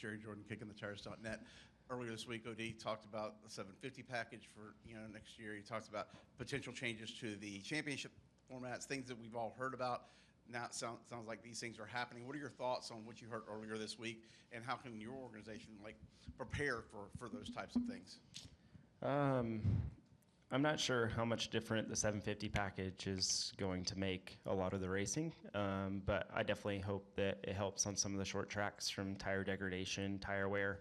Jerry Jordan, kickingthetires.net. Earlier this week, OD talked about the 750 package for next year. He talked about potential changes to the championship formats, things that we've all heard about. Now it sounds like these things are happening. What are your thoughts on what you heard earlier this week, and how can your organization prepare for those types of things? I'm not sure how much different the 750 package is going to make a lot of the racing, but I definitely hope that it helps on some of the short tracks from tire degradation, tire wear,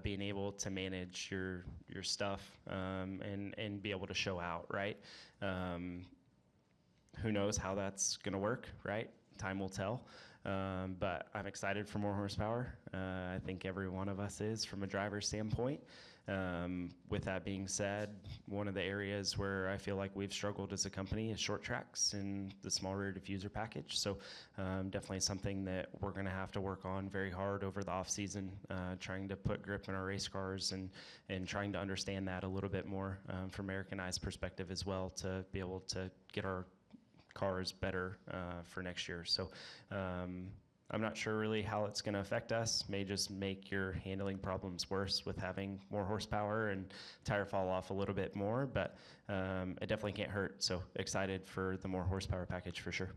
being able to manage your stuff and be able to show out, right? Who knows how that's going to work, right? Time will tell. But I'm excited for more horsepower. I think every one of us is from a driver's standpoint. With that being said, one of the areas where I feel like we've struggled as a company is short tracks and the small rear diffuser package. So definitely something that we're going to have to work on very hard over the off season, trying to put grip in our race cars and trying to understand that a little bit more from Erik and I's perspective as well, to be able to get our cars better for next year. So I'm not sure really how it's going to affect us. May just make your handling problems worse with having more horsepower and tire fall off a little bit more, but it definitely can't hurt. So excited for the more horsepower package for sure.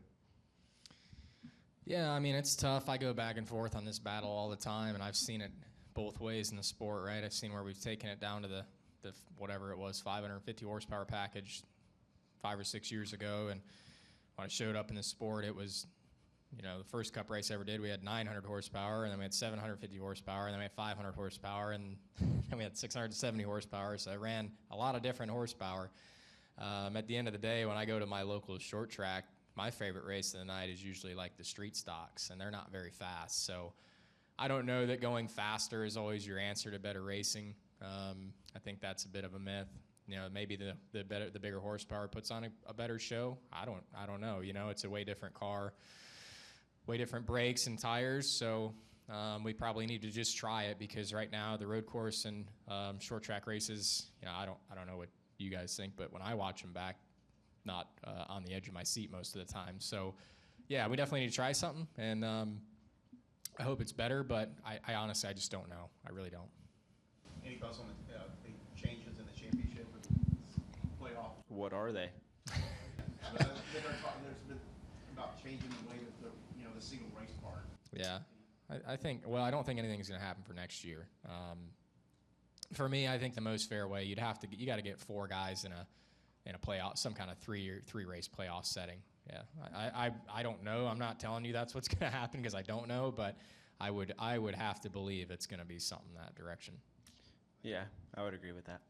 Yeah, I mean, it's tough. I go back and forth on this battle all the time, and I've seen it both ways in the sport, right? I've seen where we've taken it down to the whatever it was, 550 horsepower package 5 or 6 years ago, and when I showed up in the sport, it was, the first Cup race I ever did, we had 900 horsepower, and then we had 750 horsepower, and then we had 500 horsepower, and then we had 670 horsepower, so I ran a lot of different horsepower. At the end of the day, when I go to my local short track, my favorite race of the night is usually like the street stocks, and they're not very fast, so I don't know that going faster is always your answer to better racing. I think that's a bit of a myth. Maybe the bigger horsepower puts on a better show. I don't know. It's a way different car, way different brakes and tires. So we probably need to just try it, because right now the road course and short track races, I don't know what you guys think, but when I watch them back, not on the edge of my seat most of the time. So yeah, we definitely need to try something, and I hope it's better. But I honestly, I just don't know. I really don't. Any thoughts on the changes in the championship or playoff? What are they? There's been about changing the way that the single race part. Yeah, I think. Well, I don't think anything's going to happen for next year. For me, I think the most fair way, you got to get 4 guys in a playoff, some kind of three race playoff setting. Yeah, I don't know. I'm not telling you that's what's going to happen, because I don't know, but I would have to believe it's going to be something in that direction. Yeah, I would agree with that.